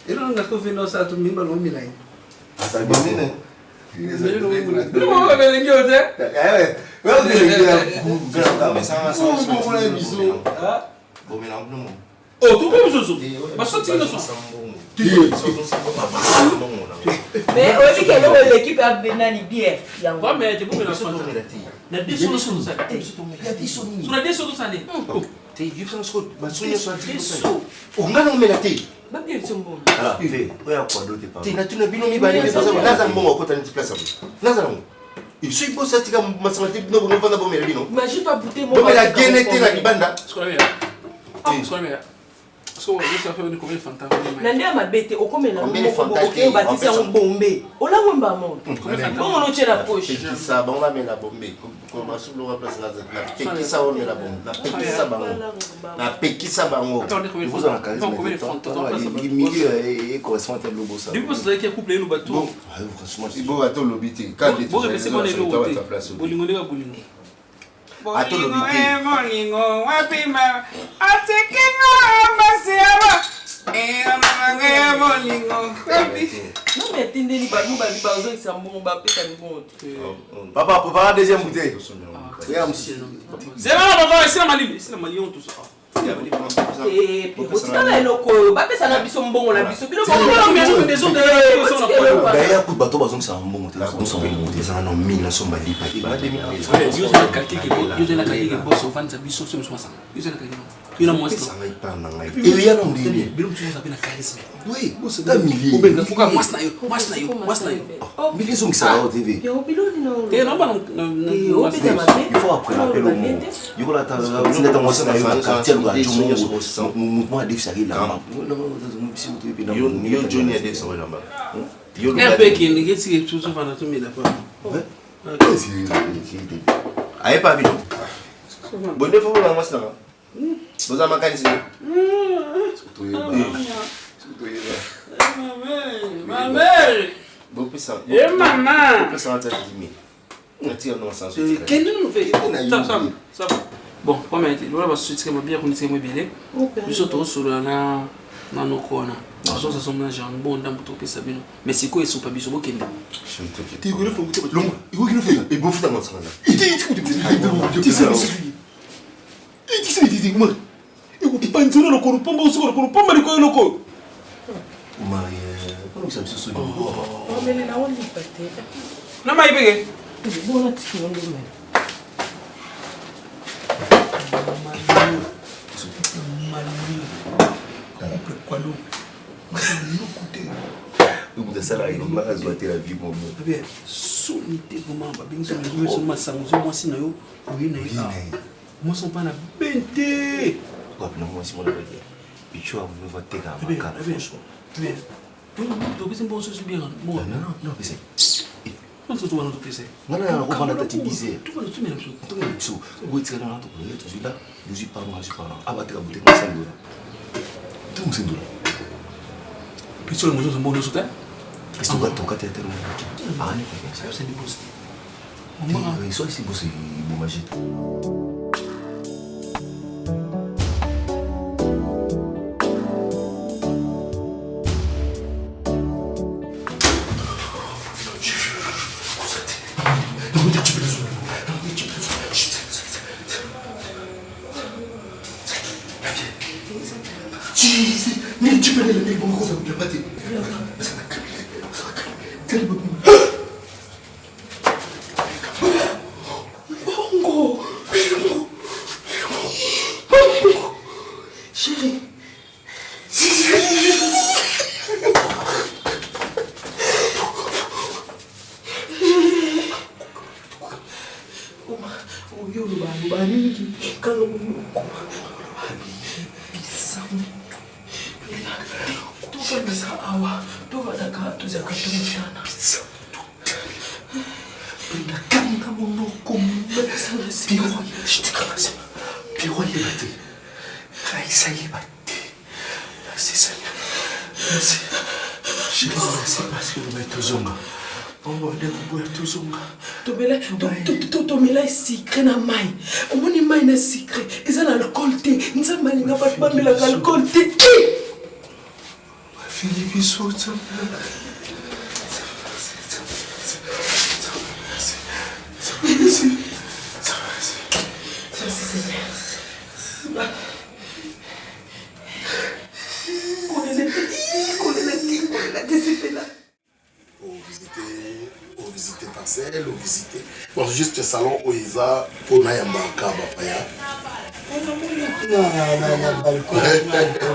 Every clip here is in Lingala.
Et non, on a fait nos ça tout le monde milai. Ah, ça bien, hein? Oh, tout comme ça. Bah, ça, c'est mais on dit que l'équipe a bien bien. Ouais, mais tu peux me la faire. La dissolution ça. La dissolution. Sur la dissolution ça n'est. Tu es juste en scout. Bah, soyez soit dit. On va nous mettre. Bah, bien sûr, bon. Alors, tu fais. Ouais, à quoi d'autre pas. Tu n'as tu n'as pas mis balai mais ça là ça bon au côté de place. Là ça. Il suit pour ça tu as mathématique no bon pas bon mais non. Imagine pas bouter mon. Bon mais la gaine était la banda. Ce qu'on a bien. Ce qu'on a bien. Parce que ça fait une combien de fantasmes. Nanda mabete okomela ok batisa on bombe. Ola ngomba mo. Comment on tient la poche. Ça bon là mais la bombe. Comment sur le place là la peki ça on met la bombe. La peki ça bango. La peki ça bango. Vous en avez combien de fantasmes. Il milieu et correspond à logo ça. Depuis ça qui a couplé le bateau. Franchement c'est beau bateau lobité. Quand tu c'est mon élo. Bolingo de bolingo. Bolingo bolingo wapima atikina basiaba e bolingo non mais tindeli ba nous ba bazo ça bon ba peta ni bon. Papa prépare la deuxième bouteille. C'est là papa, c'est la Mali, c'est la Mali on tout ça. Et puis tu vas le ko ba pesa na biso mbongo na biso bino ko mais des autres d'ailleurs coup bateau bazon ça mbongo te on s'en monter ça non mine so ba lipa ba demi yo na quartier que boss au fan ça biso sur 60 yo na quartier il a moins ça va pas nanga il y a non dit bino tu ça na charisme oui c'est un millier obenga fuka mas na yo millier sont ça au TV yo piloni no et non ba il faut après l'appel au monde yo la ta c'est dans moi ça na quartier la mouvement à défier là yo Johnny a défié ça là yo un peu qui n'est que tout ça va tout mais là-bas ouais aïe pas bien bon il faut la masse là vous avez manger ici ma mère bon puis ça et maman puis ça tête dimi on tire dans sens quel nous fait ça bon comme était là va se tirer bien qu'on tirer bien puis surtout sur na no kona so ça sommes genre bon dans pour toper ça bien mais c'est quoi ils sont pas biso bokende tu veux le faire long il faut qu'il le fasse et bon foutre dans ça là il dit moi il pas entrer le corps pomba aussi le corps pomba le corps Marie comment ça me se souvient oh mais là on dit pas na mai bege bon là tu on dit mais vous ça là il m'a razoté la vie mon bien solité comment ba bien sur le sur ma sango moi si na yo oui na moi sont pas na bente quoi non moi si mon avec puis tu vas vous voter là franchement bien tu peux bon chose bien bon non c'est on se trouve dans tout PC non on va la tatiser tout va tout même chose tout même chose vous êtes là tout je suis là je suis pas abattre la bouteille comme ça tout c'est tout puis sur le mojo bon sauter qu'est-ce que tu vas toquer tête ah non ça c'est du boss il soit ici boss bon magique Tomela secret na mai omoni mai na secret eza na alcool te nzambe alinga bato bamela alcool te visiter parcelle, visiter. Bon, juste le salon où ils ont pour Nayamba Kabapaya.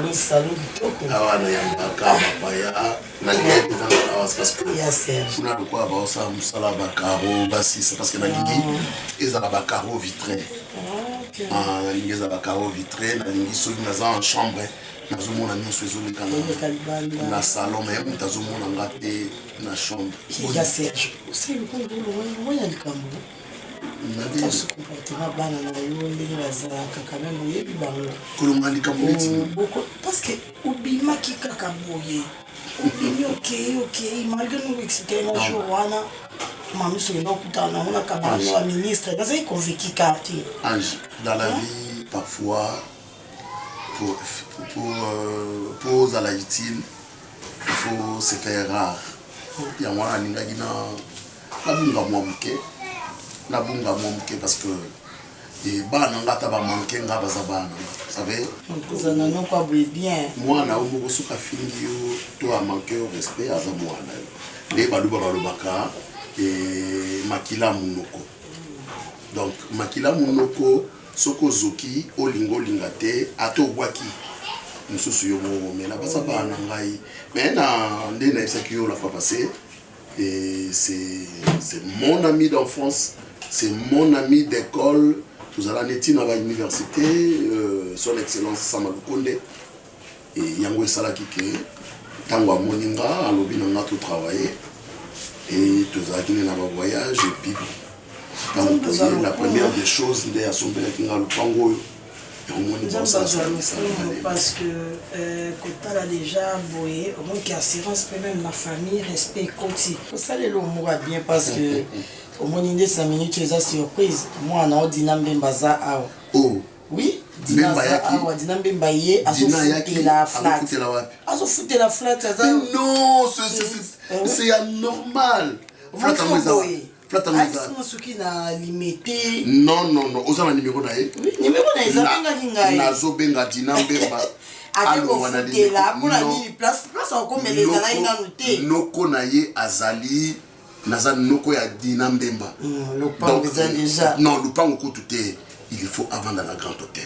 Le salon Ah, Nayamba Kabapaya. Nayamba parce que on a de quoi avoir ça, Moussala Bakaro, Bassi, c'est parce que Nagigi, ils ont des carreaux vitrés. Ils ont des carreaux vitrés, ils sont en chambre. Nazomona nyonso ezolikana na salon me mutazomona ngate na chambre ya Serge c'est le contrôle moya likambo na ce comportement bana na yo ndenge bazalaka quand même oyebi bango kolonga likambo neti parce que obimaki kaka boye obimi ok malgré nous expliquer un jour wana mami so ndo kutana na kabano wa ministre bazai convaincu karte Ange dans la vie parfois pour à la utile, il faut se faire rare. Il y a moi na bunga mwamuke parce que et ba nanga taba manquer nga bazabana. Vous savez? Vous en avez quoi bien. Moi na omo soka fingi yo to a manquer au respect à zamwana. Les baluba balubaka et makila munoko. Donc makila munoko soko zoki olingo lingate ato waki mususu yo mo mais la basa ba na ngai mais na ndena isaki yo la fois passée et c'est mon ami d'enfance, c'est mon ami d'école, nous allons étudier à l'université, son excellence Samadou Konde et yango esalaki ke tango moninga alobi na tout travailler et tous allons na voyage et puis la première des choses de l'Assemblée nationale parce que quand tu as déjà boyé, au moins qu'il y a assurance, même la famille, respect, continue. Ça, les lots mourra bien parce que au moins il y a 5 minutes, tu es surprise. Moi, on a dit Nambaza. Oh. Oui, Dinaza Awa, Dinambembaye, a foutu la flat. A foutu la flat. Non, c'est anormal. Flat na limité. Non, aux a numéro na e. Oui, numéro na ezanga kinga. Nazo benga dinambemba. Alors on fait là pour la nuit place encore mais les ala ina noté. Noko na ye azali naza noko ya dinambemba. Le pan déjà. Non, le pan ko touté. Il faut avant dans la grande hôtel.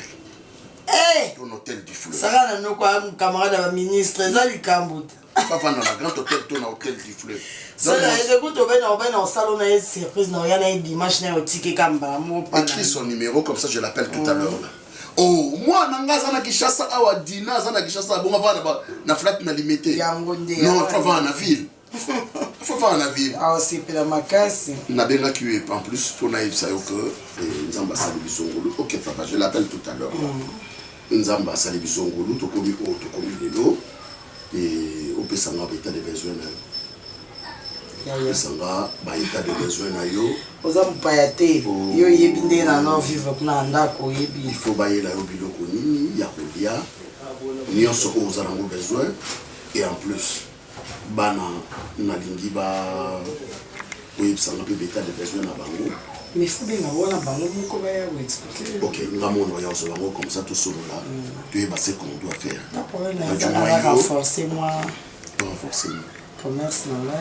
Eh, ton hôtel du fleuve. Ça va noko am camarade wa ministre ezali kambout. Papa dans la grande hôtel ton hôtel du fleuve. Ça écoute au salon na surprise na yana dimanche na otike kamba mo pa. Écris son numéro comme ça je l'appelle tout à l'heure là. Oh moi nanga zana kishasa awa dina zana kishasa bonga ba na flat na limité. Non, faut voir na ville. Faut voir na ville. Ah c'est pour la makasi. Na benga qui en plus pour naïf ça que nzamba sali bisongolo. OK papa, je l'appelle tout à l'heure. Nzamba sali bisongolo to komi lelo et au pesanga état de besoin. Sanga ba état de besoin na yo oza mpayate yo yebi nde na no vivre kuna ndako yebi il faut bailler la yo biloko nini ya kolia nyonso oza nango besoin et en plus bana na lingi ba oyebisanga mpe état de besoin na bango mais faut bien avoir bango moko ba ya expliquer. OK ngamono ya ozo bango comme ça tout solola tu es passé comme on doit faire pas problème na renforcer moi commerce na là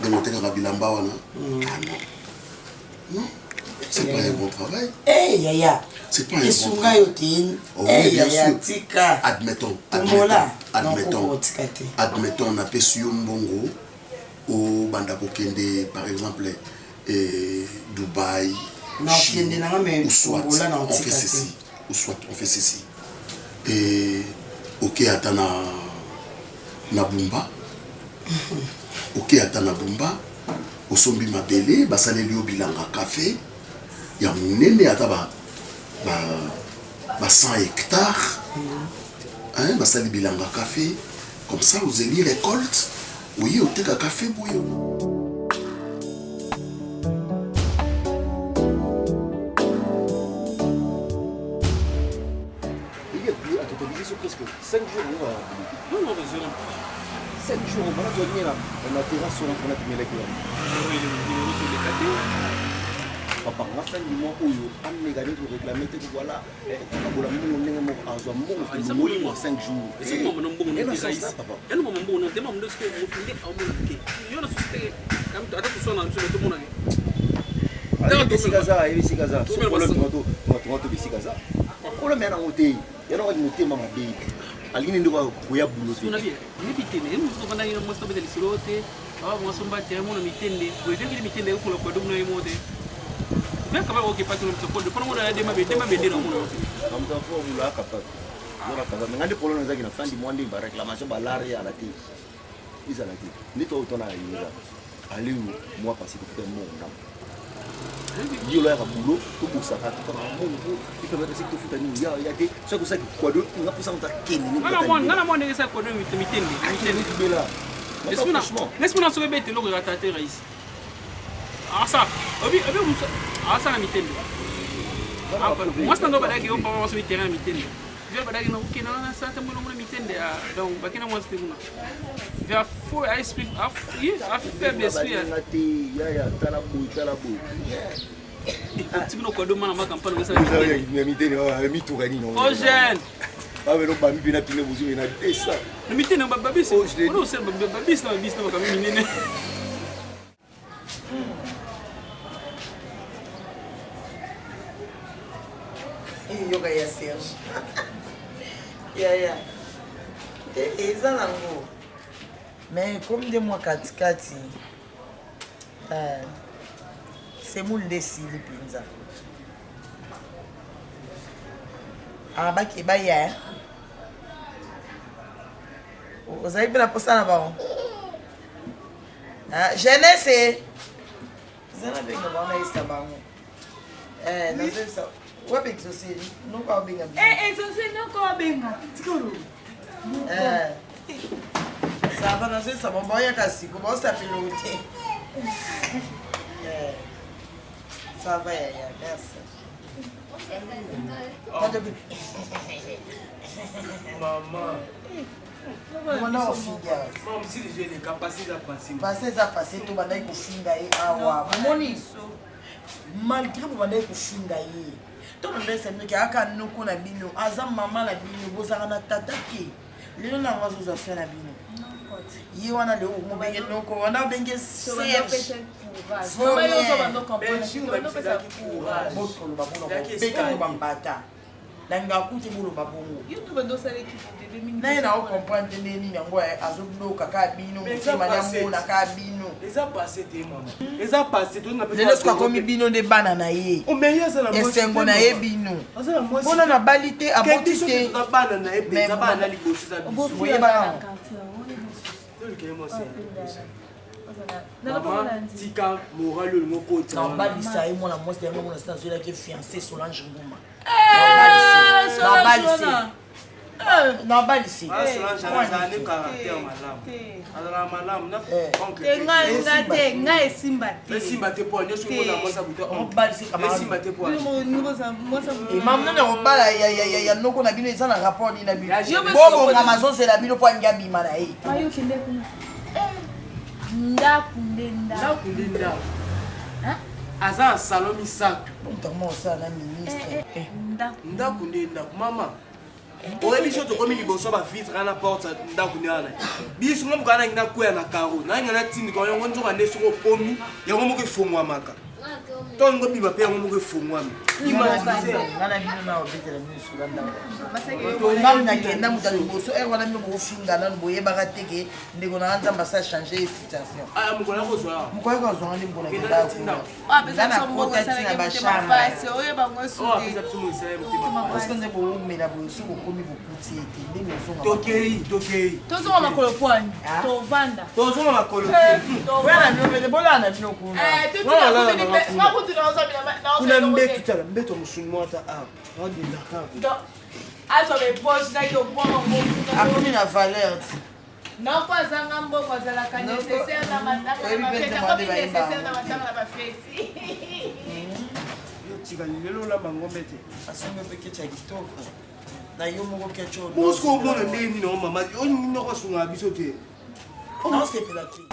de monter dans la bilamba wana non c'est pas un bon travail. Eh yaya c'est pas un bon travail. Eh yaya tika admettons on a pesi yo mbongo au banda kokende par exemple Dubaï, Chine, ou soit on fait ceci ou soit on fait ceci et OK atana na bumba OK atana bumba osombi mabele basaleli yo bilanga café ya munene ata ba 100 hectares hein basali bilanga café comme ça vous allez récolte oui au teka café bouyo. Presque 5 jours. Non, 5 jours on va donner là on a terrasse on a mis les gars papa on a fait du mois où on a gagné pour réclamer que voilà pour la monde on est mort à zo mort pour 5 jours et c'est moi non bon non c'est ça papa et non mon bon non te mam de ce que mo pinde au mo ke yo na société comme ata tout ça na sur tout monde alors bisigaza bisigaza so pour le tomato bisigaza ko le mena ngote ya no ngote mama be alini ndo kuya bulo te una bien ni bitene ni mo banda ni mo sto bedeli sirote aba mo somba te mo na mitende ko je ngi mitende ko lo ko dum no yimote ben kama o ke pati no to ko de pono na de ma be no mo am ta fo bula kapata no la kaza ngande polo nzaki na fandi mwande ba réclamation ba lari à la ti isa la ti ni to na yira aliu moi passé que tout monde il y a un boulot tout pour ça tout pour il peut mettre tout futa ni ya des ça que ça quoi d'autre on a pour ça on t'a kenni ngana mo ndenge ça ko do mitende bela laisse-moi sur bête lo ratata ici ah ça obi ça na mitende moi c'est ndo badaki on pas sur terrain mitende via badaki na ukina na ça tambo na mitende donc bakina moi c'était kuna via fou esprit a faible esprit ya talabu tu no ko do mana ma campagne ça ya mitende mi tourani non oh jeune ah mais non bambi na pine buzu na ça le mitende babi c'est on sait babi c'est na comme minene yoga ya Serge ya eza nango mais comme de moi katikati c'est mon desili pinza abaki baya ozali pe na posa na bango jeunesse zana benga bana isa bango nazesa wapi exaucé nunca o benga exaucé nunca o benga tikoro ça va nazesa bomba ya kasiko ba sa pilote ça va ya merci maman mwana ofinga maman si les jeunes capacités à passer to bandai kofinga ye awa momoni malgré bandai kofinga ye to ndese miki aka noko na bino aza mama na bino bozanga na tata ke lelo na ngazo za fera na bino ye wana le mo benge noko wana benge serge bambata nanga kuti bolo babongo naye na comprendre nini yango azobuloka ka bino mutima nyamona ka bino eza passé te mama eza passé to na lelo ska komi bino nde bana na ye esengo na ye bino mpona na bali te aboti te bana na ye penza bana na liboso za biso boye bana tika moral olingo kota nabalisa ye mwana mwasi yango mona sita azoyelaki fiancé Solange Nguma nabalisi nga esimba te po nyonso na mwasa butoemamnene kobala ya noko na bino eza na rapport ni na bino bobonga mazozela bino po alingi abima na ye ndako aza salon misato ntango osala na ministre ndako nde ndako mama oyebi so tokomi liboso bavitre na porte ndako nde wana biso ngo mokana nangi nakwea na karo nangi natindika yango nzoka nde soko okomi yango moko efongwamaka to ngo biba pe yango moko efongwami ngana bino na obetela minisula ndako nakenda muta liboso wana bino bokofingana boyebaka teke ndeko na nzambe asa change situation mokolo yakozwa mokoyaka ozwanga nde mbona kendangana kota ntina bachambaparceke nde boomela boye so bokomi bokuti ete ndenge tokei tozonga makolo pwani tovanda tozonga makolo wana bino pete bolala na bino kuna kuna mbetu tala mbetu musuni mwata odindaka akomi na valeur nako azanga mbongo azalaka nécessaire na matanga na bafete akomi nécessaire na matanga na bafeti yotika lelo olamba ngombe te asonge mpe kecha kitoko na yo moko kecha mosko omona ndenge nini o mama onoko asungaa biso te Non, c'est pas la clé.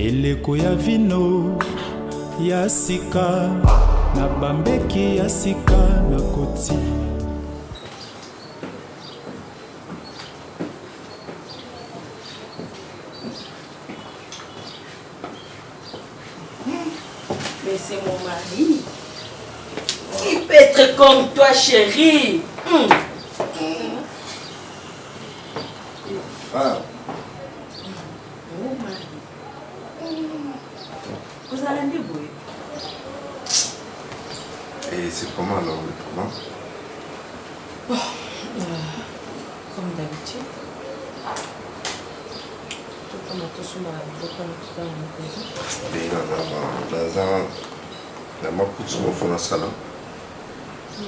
eleko ya vino ya sika na bambeki ya sika na koti Mais c'est mon mari. Il peut être comme toi, chérie. Ah. Mon mari. Vous allez me débrouiller. Et c'est comment alors le comment? Comme d'habitude. Tout comme on tous m'a beaucoup dans la maison. Et dans ma coupe sur mon fond dans salon. Et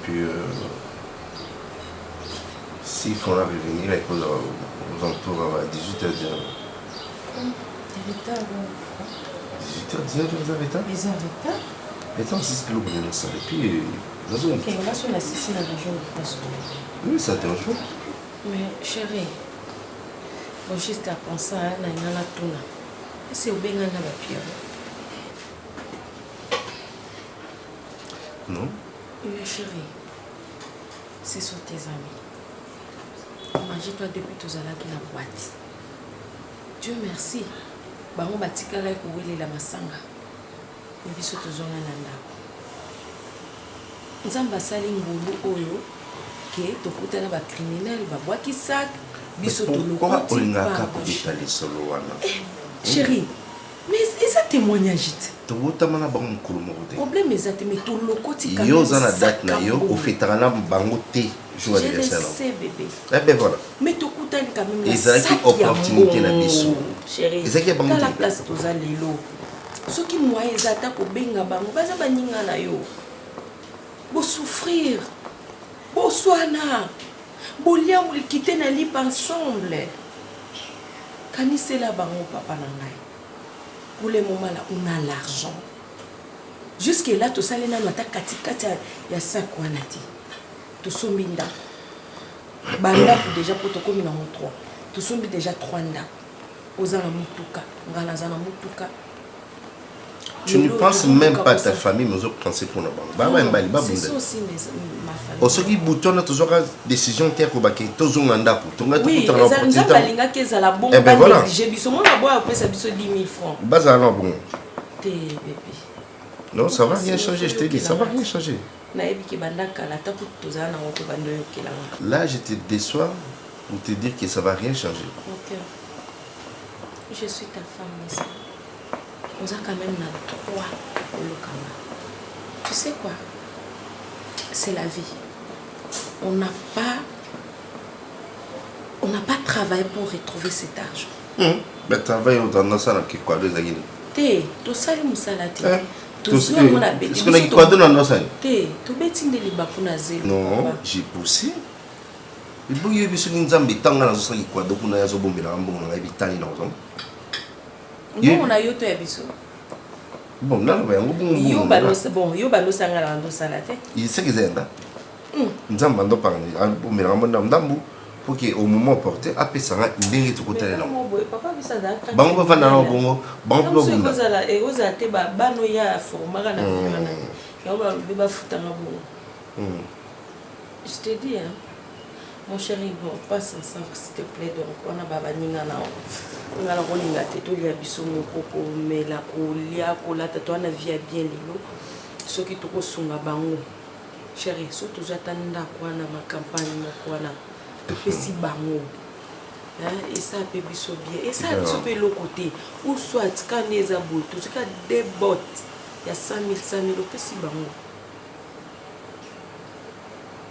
puis s'il faut revenir aux alentours à 18h10. 18h, 18h10, vous avez temps? 10h. Et tant 6 kilos pour le salle. Et puis Ok, on va sur la Sicile dans la région de Passo. oui, ça te rejoint. Mais chérie, bon, juste à penser à la tuna. C'est au Benga na la pierre. Non? Oui, chérie, c'est sur tes amis. Imagine-toi depuis tous à la boîte. Dieu merci. Bah, on bâtit qu'à la couille la massanga. Et puis surtout zone nanda. Nous avons basali ngulu oyo que tokuta na ba criminel ba boaki sac biso to lokoti. Pourquoi on n'a qu'à couper les solo wana? Chérie, mais ça témoignage. Tu vois tamana bango kulumo kote. Problème est mais to lokoti quand yo za na date na yo au fetara na bango te jour anniversaire. Je sais bébé. Eh ben voilà. Mais tokuta quand même la sac. Opportunité na biso. Chérie. Ezaki bango. La place toza lelo. Ce qui moi ezata ko benga bango baza baninga na yo. Bo souffrir. Bo soana. Bo lia mo quitter na lit ensemble. Kanise la bango papa na ngai. Pour le moment là, on a l'argent. Jusque là, tout ça, les gens ont katikati ya sac wana ti. Tout sombi nda. Banda pour déjà pour to komi na 3. Tout sombi déjà 3 nda. Ozana mutuka, ngana zana mutuka. Tu ne penses même pas à ta famille, mais vous pensez pour nous. C'est aussi ma famille. Au second bouton, tu auras décision terre pour baquer. Tu as un mandat pour toi. Oui, les gens balinga qu'ils ont la bombe. Eh ben voilà. J'ai vu ce monde là-bas après ça 10 000 francs. Bazar non bon. T'es bébé. Non, ça va rien changer, je te dis, ça va rien changer. Là, je te déçois pour te dire que ça va rien changer. Ok. Je suis ta femme, mais ça. On a quand même droit au Lokama. Tu sais quoi? C'est la vie. On n'a pas travaillé pour retrouver cet argent. Mais travail dans ça, on a quoi deux années. T'es, tout ça, le moussalati. Est-ce qu'on a quoi d'autre dans ça? T'es, tout bêtine de l'ibapuna zéro. Non, j'ai poussé. Il faut que je me dise que dans ça, quoi d'autre on a zo bombe là, on a évité dans ça. On a eu tout abisso. Bon, là, on va yo bano sanga la ndo salate. Il sait que c'est là. Nous avons demandé par pour me ramener dans d'ambu pour que au moment porté après ça ndenge to côté là. Papa bisa da. Bango va na bongo, bango bongo. Vous allez et vous allez ba bano ya formara na fumana. Ya ba futa na bongo. Je te dis hein. Mon chéri, bon, passe ensemble, s'il te plaît. Donc, on a baba ninga na. On a la rolinga te to lia biso mo koko mais la kolia kola tato na via bien lilo. Ce qui to ko sunga bango. Chéri, surtout j'attendais quoi na ma campagne mo quoi na. Pesi bango. Hein, et ça peut biso bien. Et ça biso peut l'autre côté. Ou soit quand les abou, tout ce cas des bottes. Il y a 100 000 au pesi bango.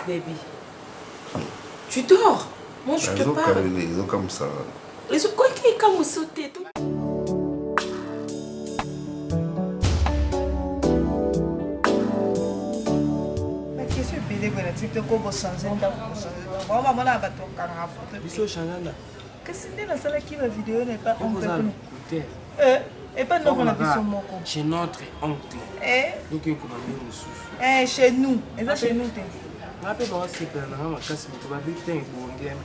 Baby. Tu dors? Moi je te parle. Les autres comme ça. Les autres quoi qui est comme sauter tout. La question est pédée pour la type de combo sans état pour ça. On va voir la bateau quand on a Biso changanda. Qu'est-ce que c'est là qui va vidéo n'est pas oncle. Et pas nous on a vu son mot. Chez notre oncle. Donc il faut chez nous. Et ça chez nous t'es. Rappelle-moi c'est pas là ma casse mais tu vas bien t'es bon bien.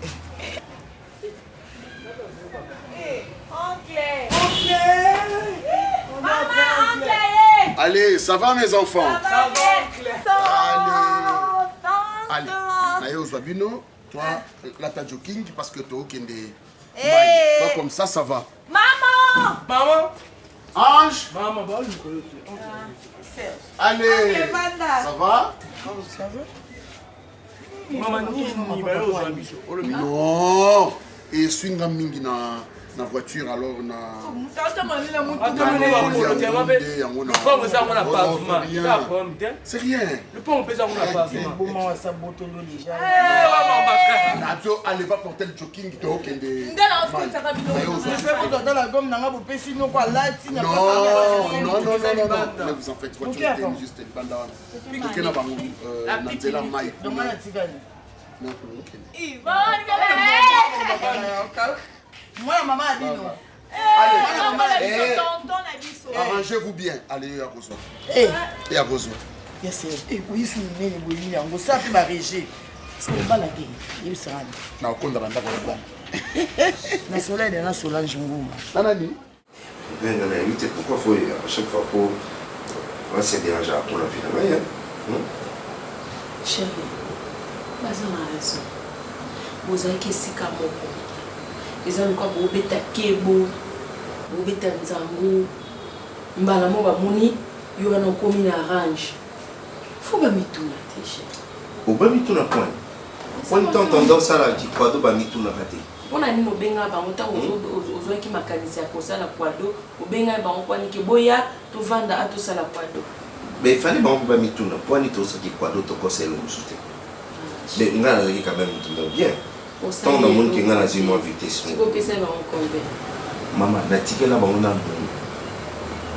Allez, ça va mes enfants? Ça va, allez. Allez, Zabino, toi, là t'as jogging parce que t'as aucun des. Toi comme ça va. Maman! Maman! Ange! Maman, bah, allez! Ça va? Ça va? Maman, non! Et swing à mingi na voiture alors na. C'est rien. Le pont on peut ça on a pas. Allez va porter le jogging de aucun des. Non, ne vous en faites voiture juste une bande. Ok na bango na tela mai. Moi, maman a dit non. Allez, arrangez-vous bien. Allez, à Rosoir. Et à Rosoir. Oui, c'est une mélodie. On va faire ma régie. C'est pas la gueule. Il sera. Na okonda banda kwa bwana. Na soleil de la Solange Ngoma. Nanani? Pourquoi faut à chaque fois pour se déranger pour la vie de la Chérie, baza na raison. Vous avez que si kamoko. Les gens quoi bobeta kebo, bobeta nzango. Mbala mo ba moni yo na komi na range. Faut ba mituna te chérie. Au ba mituna point. On t'entend ça là qui quoi do ba mituna raté. On a ni benga ba mota ozo ki makanisi ya kosala kwado, obenga ba kwani ke boya to vanda ato sala kwado. Mais il fallait ba mituna point ni to ça qui kwado to kosela musute. Mais ngana yi quand même bien. Tant dans monde qui ngana na zimo vitesse. Tu peux pesa ba combien? Maman, na tikela ba on a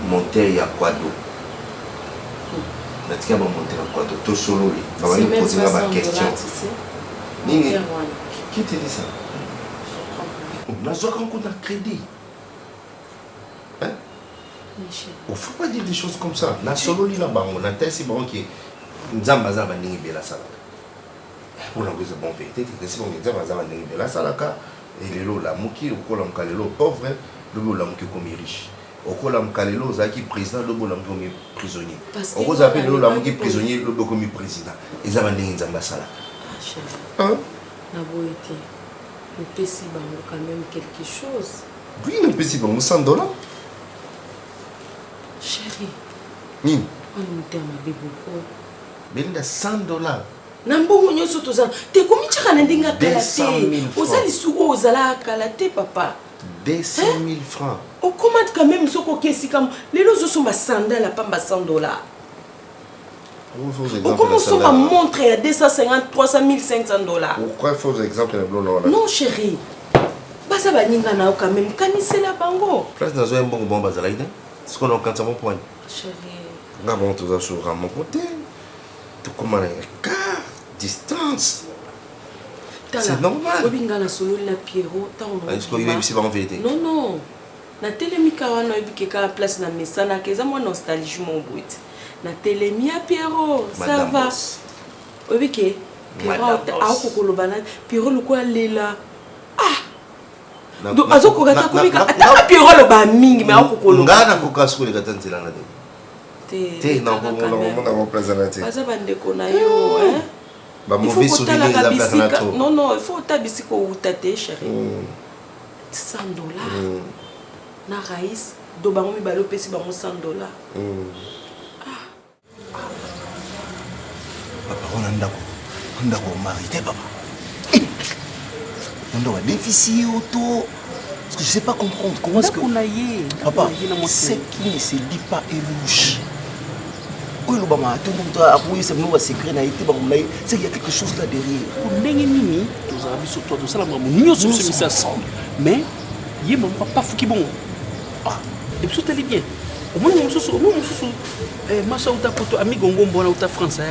monter ya kwado. Na tikela ba monter ya kwado to solo li. Ba va nous poser la question. Nini? Qui te dit ça? On a joué un coup de crédit. Hein? Il ne faut pas dire des choses comme ça. La solo li la bango, na tesi bango qui nzambaza ba ningi bela sala. Pour la cause de bonne vérité, c'est bon que nzambaza ba ningi bela sala ka et lelo la muki okola mkalelo pauvre, lelo la muki comme riche. Okola mkalelo zaki président, lelo la muki comme prisonnier. Okoza appelle lelo la muki prisonnier, lelo comme président. Et ça ba ningi nzamba sala. Hein? Na boité. Le PC bango quand même quelque chose. Oui, le PC bango $100. Chérie. Oui. On nous terme beaucoup. Mais il a $100. Nambongo nyoso tozana. Te komi tshaka na ndinga kala te. Ozali suko ozala kala te papa. 200 000 francs. O commande quand même soko kesi comme les lozo sont ma sandale à pamba $100. On commence à montrer à 250, 300 000, $500. Pourquoi faux exemple non chérie. Basa baninga na quand même kanise la bango. Place dans un bon bon bazalaïde. Ce qu'on a quand ça mon point. Chérie. Là bon tout ça sur mon côté. Tout comme un quart distance. C'est normal. Obinga na solo la Pierrot ta on. Est-ce qu'il est ici en vérité? Non non. Na telemika wana ebike ka place na mesana keza mo nostalgie mon bout. Na telemia Pierrot, ça va. Obike. Pierrot a kokoloba na Pierrot le quoi lela. Ah. Donc azoko kata komika ata Pierrot le ba mingi mais akokoloba. Ngana kokasko le kata nzela na de. Te na ko présenter. Baza bande kona yo hein. Ba mauvais souvenir za place na to. Non non, il faut tabisi ko utate chérie. $100. Na raïs do bango mi balo pesi bango $100. Papa, on a marité, papa. On doit bénéficier auto. Parce que je ne sais pas comprendre. Comment est-ce que. Papa, ce qui ne se dit pas est louche. Oui, le bama, tout le monde a appuyé, c'est nous, c'est créé, c'est qu'il y a quelque chose là derrière. Pour l'ennemi, nous avons sur toi, tout ça, nous sommes mis ensemble. Mais, il y a pas fou qui bon. Et puis, tout allait bien. Au moins, on se souvient, Massa ou ta poto, ami Gongo, ou ta France, il y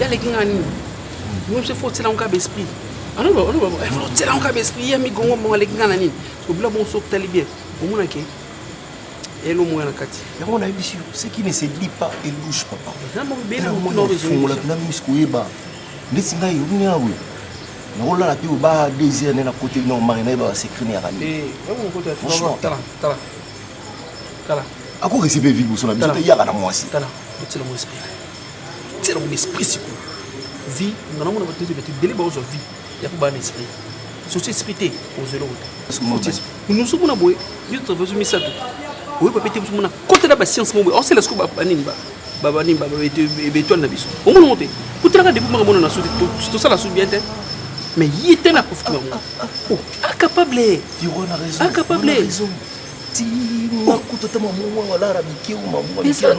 a les gens, nous se faut-il en cas d'esprit. Ah non, c'est là encore esprit, il y a mis gongo mon avec ganani. Au blanc bon sauf talibé. Au moins qui et le moins la kati. Et on a eu ce qui ne se dit pas et bouge papa. Non, mon bébé, on l'a bien mis couéba. Laisse-moi y revenir oui. On l'a pu au bas désir na côté non mariner ba s'écrire à lui. Eh, on côté franchement tala. À quoi recevoir vite vous sur la vie, il y a dans moi aussi. Tala, c'est le mon esprit. C'est mon esprit c'est quoi? Vie, nous avons notre délai ba vie. Il y a pas un esprit. Société esprit aux zéro. Nous sommes na boy, nous travaillons mis ça tout. Oui, papa était mon côté la science mon boy. On sait la scoop baninba. Babanimba étoile na biso. On monte. Pour te regarder pour moi na sous tout ça la sous bien. Mais il était là pour faire oh, incapable. Tu as raison. Incapable. Si on écoute tellement moi là rabiki ou maman nous ça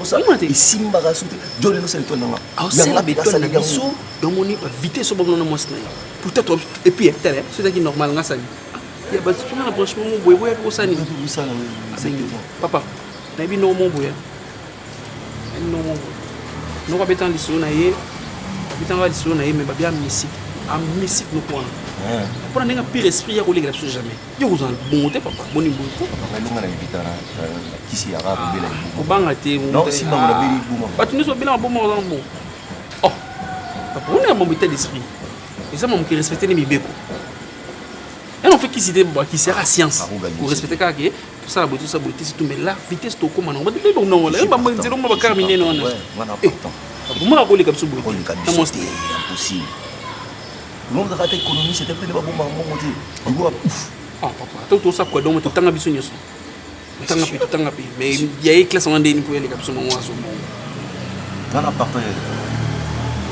et simba rasouté donne nous cette tonne là ah c'est la béton na biso dans mon vitesse au bon na moi peut-être et puis c'est qui normal nga ça il y a pas tout na franchement mon boy ko ça ni ça papa na bi no mon boy no mon no ko betan liso na ye betan ga liso na ye mais ba bien musique a musique no point pour un pire esprit, il y a des choses jamais. Il y a des bonté, papa. Bon, il y a des qui s'y arabe. Non, si on a bien tu nous as bien un bon moment. Oh, on a un bon état d'esprit. Et ça, on qui respecter les mibeko. Et on fait qui sert à science. Pour respecter quand tout ça, la beauté, c'est tout. Mais la vitesse, c'est comment on va dire non, là, on va terminer. Non, moi, je vais comme ça. C'est impossible. Non, dans cette économie, c'était plus de bon moment. Ah, papa, tout ça, quoi, donc, tout le temps, tout le temps, mais il y a des classes en déni pour les capsules. Dans la partie,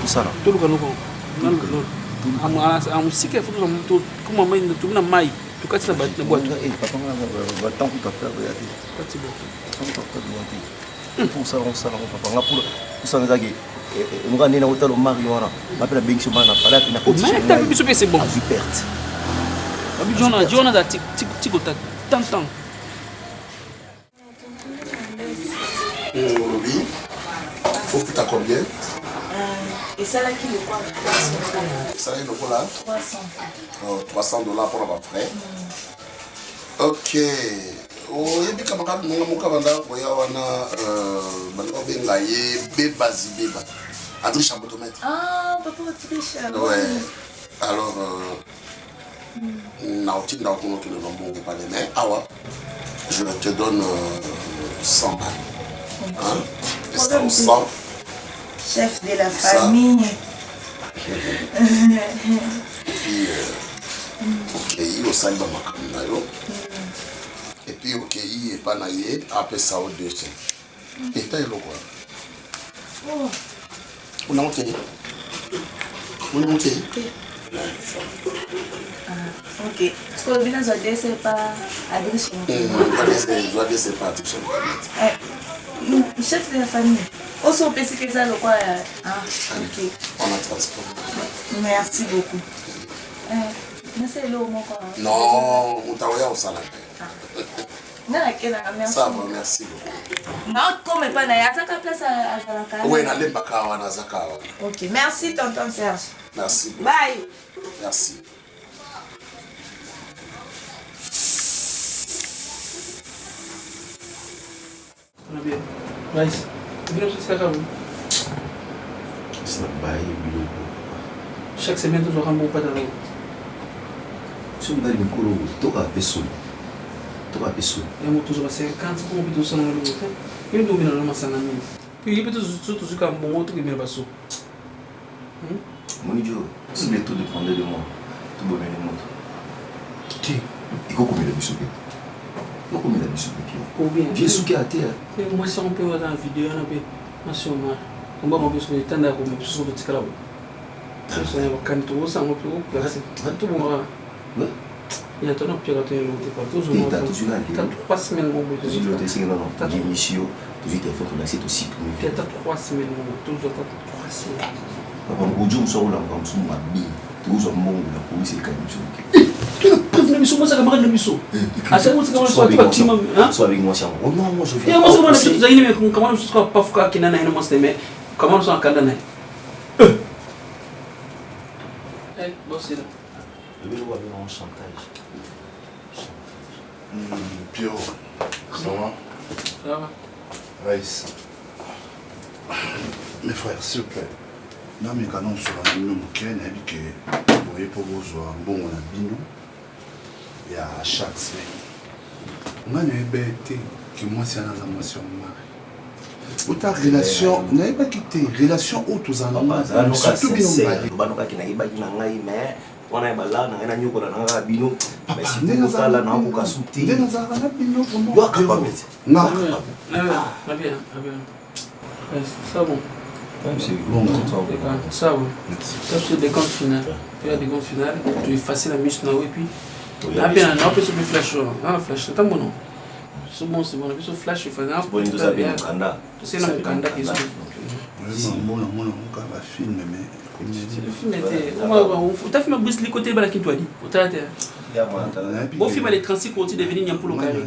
tout ça là. Tout le monde, on sait qu'il faut tout comment tout le monde tout cas, ça va être boîte. Papa, on va tant que tu as fait. Il faut ça, on s'arrange, papa. Pour ça, on a gagné. On va aller dans l'hôtel au Mariana. On appelle la Big Showman. On va aller à la c'est bon. On a des tant. Oui. Faut que tu as combien? Et ça là qui le quoi? Ça là il le quoi là? 300. $300 pour avoir frais. Ok. Oh, et puis comme quand nous avons beba Adrien Chambotomètre. Ah, papa Adrien. Ouais. Alors, je te donne 100 balles. Hein? Est-ce qu'on sent? Chef de la famille. Et puis, ok, au sein de ma caméra. Et puis, ok, il est pas naïe, après ça, au dessus. Et t'as eu le quoi? On a monté. On a monté. Ok. Ce que vous avez dit, c'est pas Adrien. Je dois dire, c'est pas Adrien. Chef de la famille. Aussi, on peut se faire le quoi? Ah, ok. On a transport. Merci beaucoup. Merci, l'eau, mon corps. Non, on t'a envoyé au salon. Merci. Ça va, merci beaucoup. Non, comme pas na Zaka place à Zalaka. Oui, na Lembakawa na Zakawa. Ok, merci tonton Serge. Merci beaucoup. Bye. Merci. On a bien. Nice. Chaque semaine, tu auras un bon pas dans l'eau. Si vous avez une colo, tu auras personne. Tu auras personne. Il y a toujours 50 pour que tu sois dans l'eau. Il y a un peu de masse en amie. Puis il peut tout ce qu'on bon autre qui me passe. Mon idiot, si le tout dépendait de moi, tout va bien le monde. Qui? Il faut combien de bisous? Il faut combien de bisous? Combien? Viens souquer à terre. Moi, si on peut voir dans la vidéo, on a pu. On va m'en sur les temps d'accord, mais sur le petit calao. C'est un canto, ça on peut placer. Tout le monde. Il y a un peu de temps, il y a 3 semaines. Tu as 3 semaines. Toujours 3 semaines. Papa, on dit que nous sommes là, nous sommes là, nous sommes là, nous sommes là. Tu es prévenu, nous sommes là, camarade de Misso. À ce moment-là, nous sommes là, sois avec moi, oh non, moi je viens. Moi, je viens. Comment nous sommes pas fouca qui n'a pas de mais comment nous sommes en Canada? Bon, c'est là. Le vélo avait un chantage. Pierrot, ça va? Ça va. Raïs. Mes frères, s'il vous plaît. Non, mais quand on se rend nous, on a dit que vous voyez pour vous, bon, on a bino. Il y a chaque semaine. On a une bête qui moi, c'est un amation. Autant relation, on n'avait pas quitté. Relation haute aux animaux. Surtout bien, on va dire. On a là, on a nyoko na bino. Mais si tu as là, on a souti. On a bino vraiment. Doit capable. Non. Bien. Ça bon. C'est bon. Ça bon. Ça c'est des comptes finales. Il y a des comptes finales. Tu effaces la mise là et puis. Ah bien, on peut se flash. Ah flash, c'est un bon nom. C'est bon, on peut se flash. Il faut un bon. Nous avons un Kanda. C'est un Kanda qui est. Vraiment, on a film mais. Le film était. Tu as fait ma brise les côtés de qui toi dit. Mon film est 36 côtés de venir pour le carré.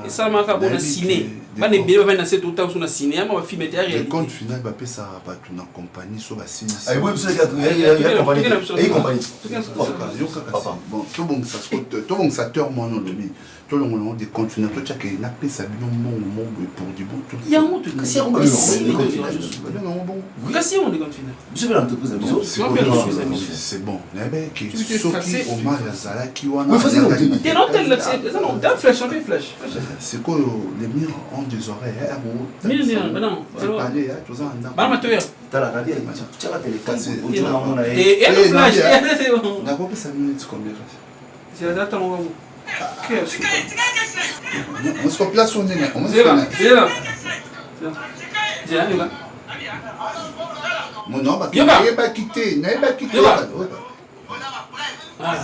Et ça m'a fait bon ciné. Pas les bébés dans cette autant sur le ciné, mon film était réalisé. Le compte final va payer ça pas tout dans compagnie sur la ciné. Ah oui, monsieur il y a compagnie. Et compagnie. Bon, tout bon ça tout bon ça tord moi non lui. Tout le monde des comptes finaux, tout chaque n'a pas ça bien mon pour du bon tout. Il y a un autre casser on des comptes finaux. Casser on des comptes finaux. Je vais l'entreprise c'est bon. Mais qui soki au mal Zala qui wana. Oui, facile. T'es non tel là, c'est ça non, t'as flash, c'est quoi les murs ont des oreilles. Non, parler tout ça en amateur. T'as la radio, tu as la téléphone. Et le flash, on a pas ça minutes combien. C'est la date on va. On se place on est là. On est là. J'ai là. Mon nom va pas quitter, n'a pas quitté. Ah,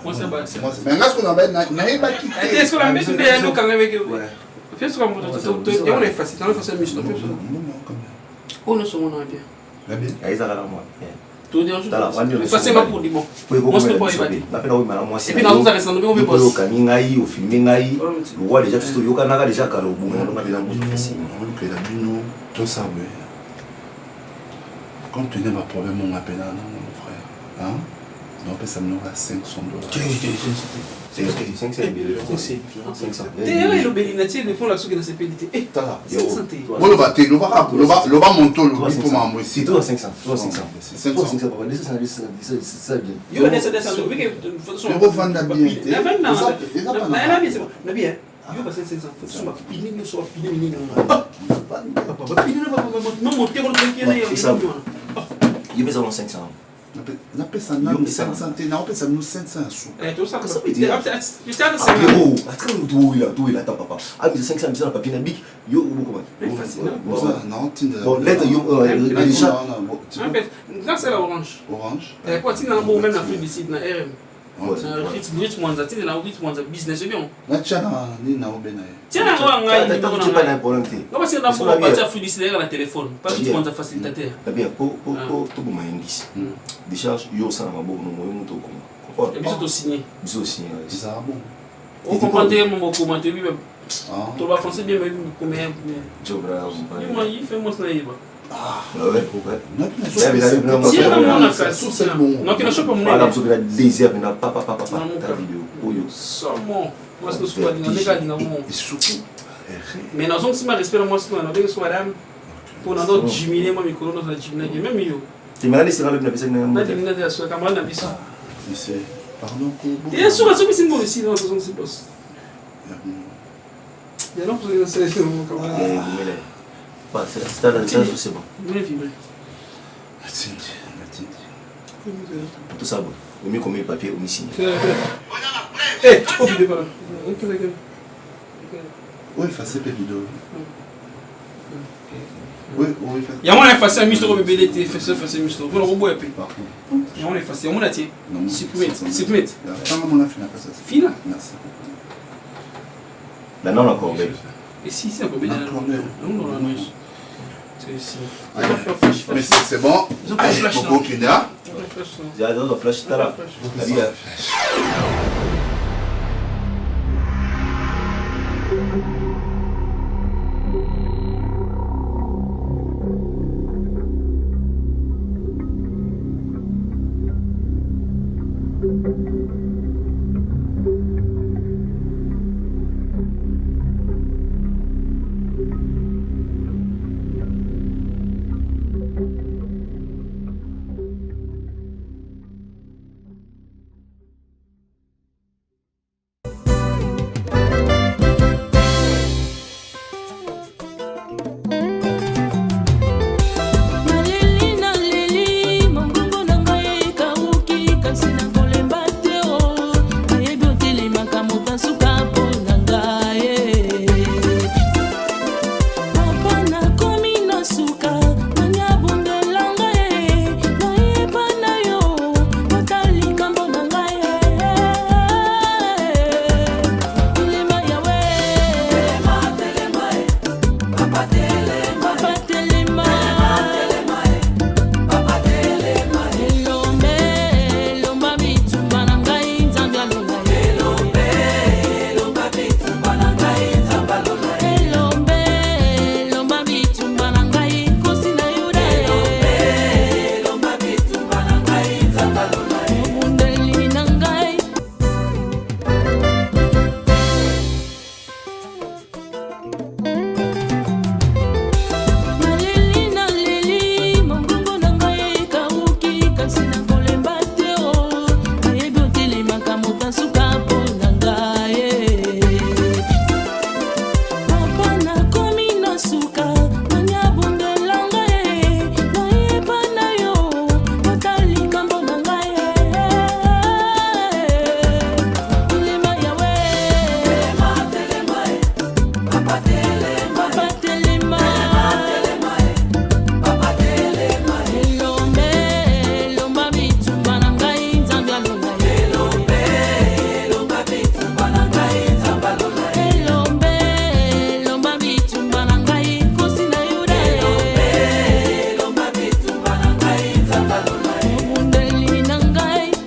moi c'est bon. Mais là ce qu'on a n'a pas quitté. Est-ce qu'on a mis sur des nous quand même avec eux. Qu'est-ce qu'on a on est facile, on est facile mission. On ne sommes pas bien. Bien. Ils ont la moi. Tout dire je facile pas pour dire bon. Moi je peux pas y aller. Et puis dans nous ça reste on veut boss. Au kaningai, au filmer ngai. Le roi déjà tout yoka naga déjà kalo bon on a déjà beaucoup facile. On que la bino tout ça ouais. Quand tu n'as pas problème on appelle là mon frère. Hein? Donc ça me donne $500. C'est 500 le Belinati le fond la soupe de ces pédités. Eh, t'as là. Bon le bâté, le va monter le pour moi moi ici. Toi 500. 500 papa, ça bien. Yo ne c'est ça, oui que faut revendre bien. La vendre non. La bien c'est bon. La bien. Yo passer 500. Faut soit piner ne soit piner mini non. Papa piner non monter le truc qui est là. Il besoin 500. Na pesa na 500 na pesa nous 500 sous. Tout ça ça veut dire. Tu t'as ça. Attends tout il a ta papa. Ah mais 500 na papier na bic. Yo comment. Bon lettre yo déjà. Ça c'est la orange. Orange. Et quoi tu n'as pas même la publicité na RM. C'est un rythme mwanza tu na rythme mwanza business bien. Na chana ni na obena. Tiens on a tu pas un problème. Non parce que na pour partir publicité la téléphone, pas rythme mwanza facilitateur. Bien pour tout bon indice. Décharge yo ça na maboko no moyo muto ko. Et puis c'est signé. Biso signé. Ça bon. On comprend mon commentaire lui même. Tu vas français bien mais combien. Tu vas. Il fait moi ça y va. Ah ouais. Non, qui ne chope pas mon voilà, vous avez désir mais n'a pas ta vidéo. Oyo. Seulement. Moi ce que je vois dans les gars dans mon. Mais nous sommes si mal respect moi ce qu'on a avec soirée pour nous diminuer moi micro dans la diminuer même yo. Tu m'as dit c'est là le bien na diminuer de la caméra na biso. C'est pardon ko. Et sur la soupe c'est bon aussi dans 66 boss. Il y a non pour c'est bah, c'est là, c'est bon. Tout ça, bon. Le mieux comme le papier au missile. Eh, tu peux vider par là. Oui, effacer les vidéos. Oui, il y a moins effacé un mystère au bébé d'été, effacer un mystère. Vous le robot est payé. Il y a moins effacé, il y a moins d'attier. Supprimer. Fina. Merci. Là, non, encore belle. Et si, c'est un peu bien. Non, non, non. Mais c'est bon. Ils ont pas de flash. J'ai un flash.